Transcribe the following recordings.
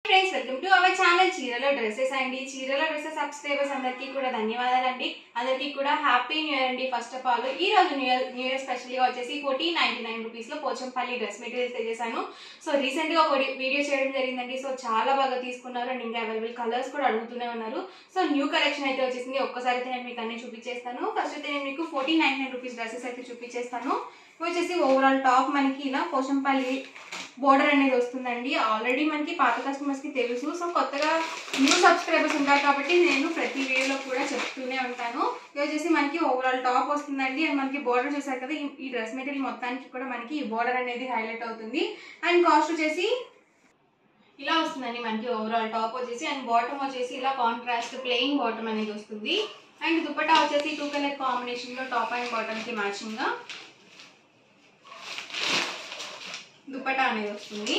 Friends welcome to our channel చీరల dresses అండి. చీరల డ్రెస్సెస్ సబ్స్క్రైబర్స్ అందరికీ కూడా ధన్యవాదాలు అండి. అందరికీ కూడా హ్యాపీ న్యూ ఇయర్ అండి. ఫస్ట్ ఆఫ్ ఆల్ ఈ రోజు న్యూ ఇయర్ స్పెషల్ గా వచ్చేసి 1499 రూపీస్ లో పోచంపల్లి డ్రెస్ మెటీరియల్స్ తెచ్చేసాను. సో రీసెంట్ గా ఒక వీడియో చేయడం జరిగిందండి. సో చాలా బాగా తీసుకున్నారు అండ్ ఇంకా అవైలబుల్ కలర్స్ కూడా అడుగుతూనే ఉన్నారు. సో న్యూ కలెక్షన్ అయితే వచ్చేసింది. ఒక్కసారి అయితే నేను మీకు అన్ని చూపించేస్తాను. ఫస్ట్ అయితే నేను మీకు 1499 రూపీస్ డ్రెస్సెస్ అయితే చూపించేస్తాను. వచ్చేసి ఓవరాల్ టాప్ మనకి ఇలా పోచంపల్లి బోర్డర్ అనేది వస్తుందండి. ఆల్రెడీ మనకి పాత కస్టమర్స్ కి తెలుసు. సో కొత్తగా న్యూ సబ్స్క్రైబర్స్ ఉంటారు కాబట్టి నేను ప్రతి వీడియోలో కూడా చెప్తూనే ఉంటాను. ఇది వచ్చేసి మనకి ఓవరాల్ టాప్ వస్తుందండి. అండ్ మనకి బోర్డర్ చూసారు కదా, ఈ డ్రెస్ మెటీరియల్ మొత్తానికి కూడా మనకి ఈ బోర్డర్ అనేది హైలైట్ అవుతుంది. అండ్ కాస్ట్ వచ్చేసి ఇలా వస్తుందండి. మనకి ఓవరాల్ టాప్ వచ్చేసి అండ్ బాటమ్ వచ్చేసి ఇలా కాంట్రాస్ట్ ప్లెయిన్ బాటమ్ అనేది వస్తుంది. అండ్ దుపట్టా వచ్చేసి 2 కలర్ కాంబినేషన్ లో టాప్ అండ్ బాటమ్ కి మ్యాచింగ్ గా దుపట్టా అనేది వస్తుంది.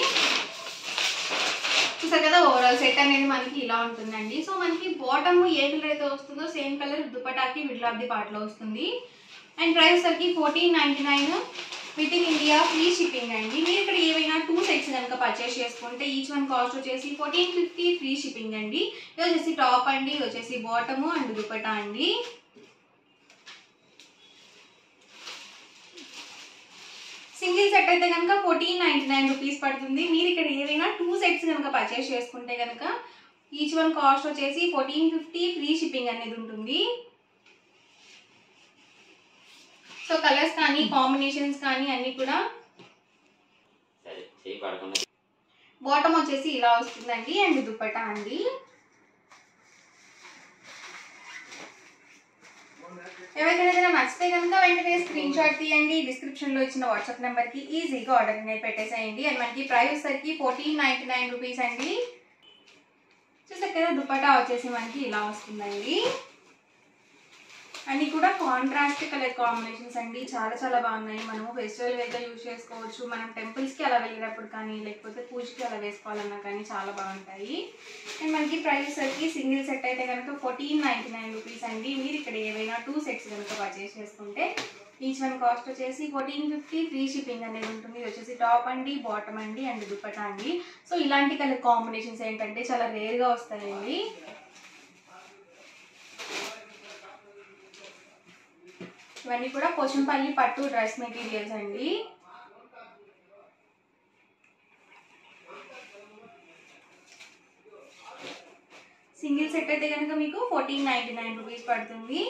చూసారు కదా, ఓవరాల్ సెట్ అనేది మనకి ఇలా ఉంటుందండి. సో మనకి బాటమ్ ఏ కలర్ అయితే వస్తుందో సేమ్ కలర్ దుపట్టాకి మిడిల్ ఆఫ్ ది పార్ట్ లో వస్తుంది. అండ్ ప్రైస్ సరికి 1499 within India free shipping అండి. మీరు ఇక్కడ ఏవైనా 2 సెట్స్ కనుక పర్చేస్ చేసుకుంటే ఈచ్ వన్ కాస్ట్ వచ్చేసి 1450 ఫ్రీ షిప్పింగ్ అండి. ఇది వచ్చేసి టాప్ అండి, ఇది వచ్చేసి బాటమ్ అండ్ దుపట్టా అండి. సింగిల్ సెట్ అయితే కనుక 1499 రూపీస్ పడుతుంది. మీరు ఇక్కడ ఏదైనా 2 సెట్స్ కనుక పర్చేస్ చేసుకుంటే కనుక ఈచ్ వన్ కాస్ట్ వచ్చేసి 1450 ఫ్రీ షిప్పింగ్ అనేది ఉంటుంది. సో కలర్స్ కానీ కాంబినేషన్స్ కానీ అన్ని కూడా బాటమ్ వచ్చేసి ఇలా వస్తుందండి అండ్ దుపట్టా అండి. ఎవరికైనా నచ్చితే కనుక వెంటనే స్క్రీన్ షాట్ తీయండి. డిస్క్రిప్షన్ లో ఇచ్చిన వాట్సాప్ నెంబర్ కి ఈజీగా ఆర్డర్ అనేది పెట్టేసేయండి. అండ్ మనకి ప్రైస్ సరికి 1499 రూపీస్ అండి. చూసారు కదా, దుపట్టా వచ్చేసి మనకి ఇలా వస్తుందండి. అన్ని కూడా కాంట్రాస్ట్ కలర్ కాంబినేషన్స్ అండి. చాలా చాలా బాగున్నాయి. మనము ఫెస్టివల్ వేగా యూజ్ చేసుకోవచ్చు. మనం టెంపుల్స్ కి అలా వెళ్ళినప్పుడు కానీ లేకపోతే పూజకి అలా వేసుకోవాలన్నా కానీ చాలా బాగుంటాయి. అండ్ మనకి ప్రైస్ సరికి సింగిల్ సెట్ అయితే కనుక 1499 రూపీస్ అండి. మీరు ఇక్కడ ఏవైనా 2 సెట్స్ కనుక పర్చేస్ చేసుకుంటే ఈచ్ వన్ కాస్ట్ వచ్చేసి 1450 ఫ్రీ షిప్పింగ్ అనేది ఉంటుంది. ఇది వచ్చేసి టాప్ అండి, బాటమ్ అండి అండ్ దుపట్టా అండి. సో ఇలాంటి కలర్ కాంబినేషన్స్ ఏంటంటే చాలా రేర్ గా వస్తాయండి. ఇవన్నీ కూడా పోచంపల్లి పట్టు డ్రెస్ మెటీరియల్స్ అండి. సింగిల్ సెట్ అయితే కనుక మీకు 1499 రూపీస్ పడుతుంది.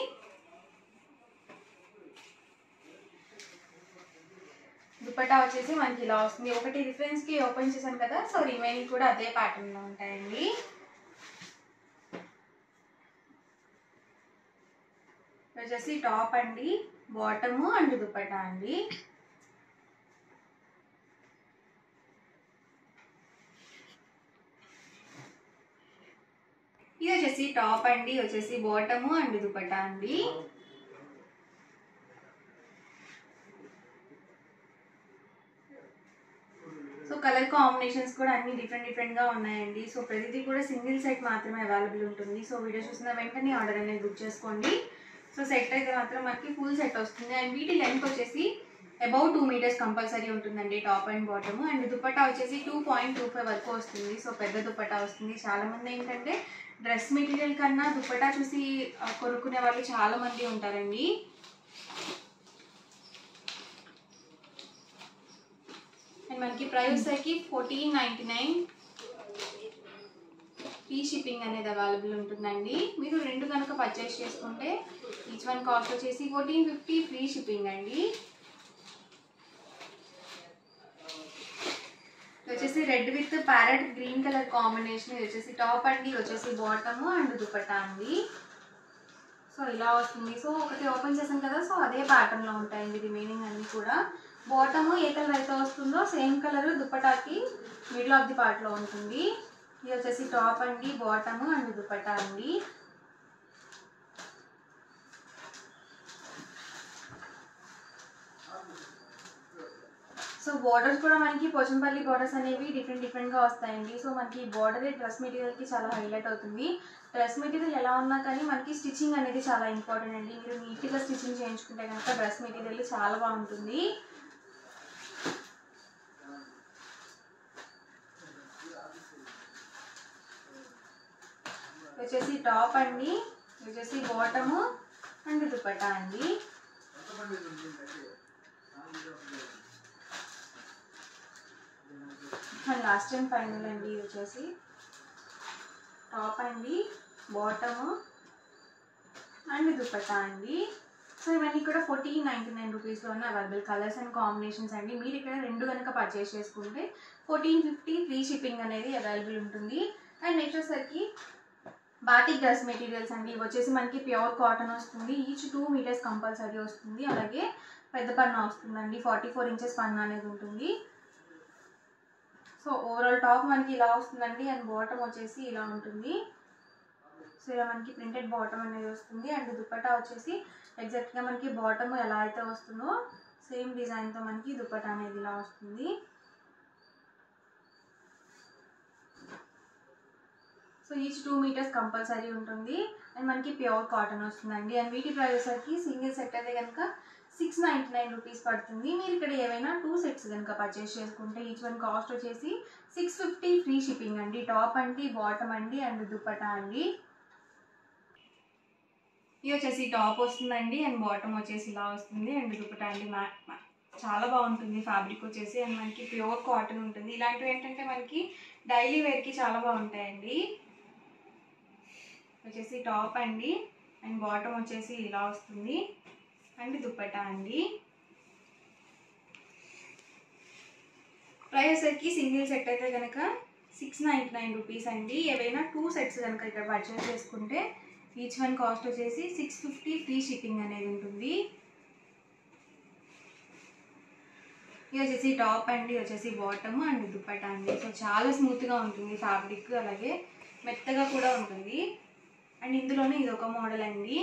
దుపట్టా వచ్చేసి మనకి ఇలా వస్తుంది. ఒకటి రిఫరెన్స్ కి ఓపెన్ చేశాను కదా, సో రిమైనింగ్ కూడా అదే ప్యాటర్న్ లో ఉంటాయండి. వచ్చేసి టాప్ అండి, బాటమ్ అండ్ దుపట్టా అండి. ఇది వచ్చేసి టాప్ అండి, వచ్చేసి బాటమ్ అండ్ దుపట్టా అండి. సో కలర్ కాంబినేషన్స్ కూడా అన్ని డిఫరెంట్ గా ఉన్నాయండి. సో ప్రతిదీ కూడా సింగిల్ సెట్ మాత్రమే అవైలబుల్ ఉంటుంది. సో వీడియో చూసిన వెంటనే ఆర్డర్ అనేది బుక్ చేసుకోండి. సో సెట్ అయితే మాత్రం మనకి ఫుల్ సెట్ వస్తుంది. అండ్ వీటి లెంత్ వచ్చేసి అబౌట్ 2 మీటర్స్ కంపల్సరీ ఉంటుందండి, top and bottom. And dupatta వచ్చేసి 2.25 వరకు వస్తుంది. సో పెద్ద దుపట్టా వస్తుంది. చాలా మంది ఏంటంటే డ్రెస్ మెటీరియల్ కన్నా దుపట్టా చూసి కొనుక్కునే వాళ్ళు చాలా మంది ఉంటారండి. అండ్ మనకి ప్రైస్ సరికి 1499 ఫ్రీ షిప్పింగ్ అనేది అవైలబుల్ ఉంటుందండి. మీరు 2 కనుక పర్చేస్ చేసుకుంటే ఈచ్ వన్ కాస్ట్ వచ్చేసి 1450 ఫ్రీ షిప్పింగ్ అండి. వచ్చేసి red with parrot green colour combination. ఇది వచ్చేసి టాప్ అండి, వచ్చేసి బాటమ్ అండ్ దుపట్టా అండి. సో ఇలా వస్తుంది. సో ఒకటి ఓపెన్ చేసాం కదా, సో అదే ప్యాటర్న్ లో ఉంటాయండి రిమైనింగ్ అన్ని కూడా. బాటమ్ ఏ కలర్ అయితే వస్తుందో సేమ్ కలర్ దుపట్టాకి మిడిల్ ఆఫ్ ది పార్ట్ లో ఉంటుంది. ఇది వచ్చేసి టాప్ అండి, బాటమ్ అండ్ దుపట్టా అండి. సో బోర్డర్స్ కూడా మనకి పోచంపల్లి బోర్డర్స్ అనేవి డిఫరెంట్ గా వస్తాయండి. సో మనకి బోర్డర్ డ్రెస్ మెటీరియల్ కి చాలా హైలైట్ అవుతుంది. డ్రెస్ మెటీరియల్ ఎలా ఉన్నా కానీ మనకి స్టిచ్చింగ్ అనేది చాలా ఇంపార్టెంట్ అండి. మీరు నీట్గా స్టిచ్చింగ్ చేయించుకుంటే కనుక డ్రెస్ మెటీరియల్ చాలా బాగుంటుంది. వచ్చేసి టాప్ అండి, వచ్చేసి బాటము అండ్ దుపట్టా అండి. అండ్ లాస్ట్ అండ్ ఫైనల్ అండి, ఇది వచ్చేసి టాప్ అండి, బాటము అండ్ దుపట్టా అండి. సో ఇవన్నీ కూడా 1499 రూపీస్లో ఉన్న అవైలబుల్ కలర్స్ అండ్ కాంబినేషన్స్ అండి. మీరు ఇక్కడ రెండు కనుక పర్చేస్ చేసుకుంటే 1450 ఫ్రీ షిప్పింగ్ అనేది అవైలబుల్ ఉంటుంది. అండ్ నెక్స్ట్ వచ్చేసరికి బాటిక్ డ్రెస్ మెటీరియల్స్ అండి. ఇవి వచ్చేసి మనకి ప్యూర్ కాటన్ వస్తుంది. ఈచ్ 2 మీటర్స్ కంపల్సరీ వస్తుంది. అలాగే పెద్ద పన్నా వస్తుందండి, 44 ఇంచెస్ పన్నా అనేది ఉంటుంది. సో ఓవరాల్ టాప్ మనకి ఇలా వస్తుందండి. అండ్ బాటమ్ వచ్చేసి ఇలా ఉంటుంది. సో ఇలా మనకి ప్రింటెడ్ బాటమ్ అనేది వస్తుంది. అండ్ దుపట్టా వచ్చేసి ఎగ్జాక్ట్గా మనకి బాటమ్ ఎలా అయితే వస్తుందో సేమ్ డిజైన్తో మనకి దుపట్టా అనేది ఇలా వస్తుంది. సో ఈచ్ 2 మీటర్స్ కంపల్సరీ ఉంటుంది. అండ్ మనకి ప్యూర్ కాటన్ వస్తుందండి. అండ్ వీటి ప్రైస్ వచ్చి సింగిల్ సెట్ అయితే కనుక 699 రూపీస్ పడుతుంది. మీరు ఇక్కడ ఏవైనా 2 సెట్స్ కనుక పర్చేస్ చేసుకుంటే ఈచ్ వన్ కాస్ట్ వచ్చేసి 650 ఫ్రీ షిప్పింగ్ అండి. టాప్ అండి, బాటమ్ అండి అండ్ దుపట్టా అండి. ఇది వచ్చేసి టాప్ వస్తుందండి. అండ్ బాటమ్ వచ్చేసి ఇలా వస్తుంది. అండ్ దుపట్టా అండి చాలా బాగుంటుంది ఫ్యాబ్రిక్ వచ్చేసి. అండ్ మనకి ప్యూర్ కాటన్ ఉంటుంది. ఇలాంటివి ఏంటంటే మనకి డైలీ వేర్కి చాలా బాగుంటాయండి. వచ్చేసి టాప్ అండి, అండ్ బాటమ్ వచ్చేసి ఇలా వస్తుంది. అండ్ దుపట్టా అండి. ప్రైస్ వచ్చి సింగిల్ సెట్ అయితే కనుక 699 రూపీస్ అండి. ఏవైనా 2 సెట్స్ కనుక ఇక్కడ పర్చేస్ చేసుకుంటే ఈచ్ వన్ కాస్ట్ వచ్చేసి 650 ఫ్రీ షిప్పింగ్ అనేది ఉంటుంది. ఇది వచ్చేసి టాప్ అండి, వచ్చేసి బాటమ్ అండ్ దుపట్టా అండి. సో చాలా స్మూత్గా ఉంటుంది ఫ్యాబ్రిక్, అలాగే మెత్తగా కూడా ఉంటుంది. అండ్ ఇందులోనే ఇది ఒక మోడల్ అండి.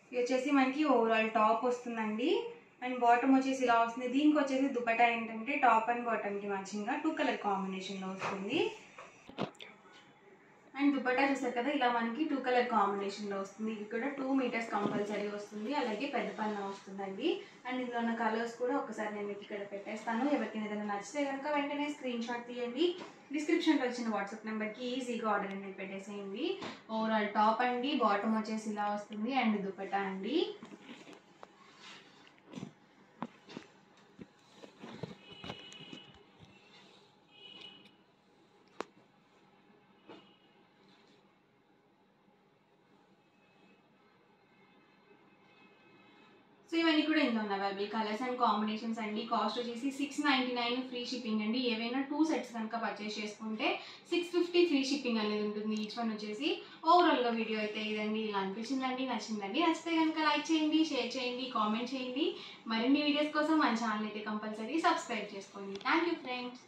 ఇది వచ్చేసి మనకి ఓవరాల్ టాప్ వస్తుందండి. అండ్ బాటమ్ వచ్చేసి ఇలా వస్తుంది. దీనికి వచ్చేసి దుపట్టా ఏంటంటే టాప్ అండ్ బాటమ్కి మ్యాచింగ్గా 2 కలర్ కాంబినేషన్లో వస్తుంది. అండ్ దుపట్టా చూసారు కదా, ఇలా మనకి 2 కలర్ కాంబినేషన్లో వస్తుంది. ఇక్కడ 2 మీటర్స్ కంపల్సరీ వస్తుంది. అలాగే పెద్ద పన్నా వస్తుందండి. అండ్ ఇందులో ఉన్న కలర్స్ కూడా ఒకసారి నేను మీకు ఇక్కడ పెట్టేస్తాను. ఎవరికైనా ఏదైనా నచ్చితే కనుక వెంటనే స్క్రీన్ షాట్ తీయండి. డిస్క్రిప్షన్లో వచ్చిన వాట్సాప్ నెంబర్కి ఈజీగా ఆర్డర్ అనేది పెట్టేసేయండి. ఓవరాల్ టాప్ అండి, బాటమ్ వచ్చేసి ఇలా వస్తుంది. అండ్ దుపట్టా అండి. సో ఇవన్నీ కూడా ఇందులో ఉన్న అవైలబుల్ కలర్స్ అండ్ కాంబినేషన్స్ అండి. కాస్ట్ వచ్చేసి 699 ఫ్రీ షిప్పింగ్ అండి. ఏవైనా 2 సెట్స్ కనుక పర్చేస్ చేసుకుంటే 650 ఫ్రీ షిప్పింగ్ అనేది ఉంటుంది ఈచ్ వన్ వచ్చేసి. ఓవరాల్గా వీడియో అయితే ఇదండి. ఇలా అనిపించిందండి, నచ్చిందండి. నచ్చితే కనుక లైక్ చేయండి, షేర్ చేయండి, కామెంట్ చేయండి. మరిన్ని వీడియోస్ కోసం మన ఛానల్ అయితే కంపల్సరీ సబ్స్క్రైబ్ చేసుకోండి. Thank you friends.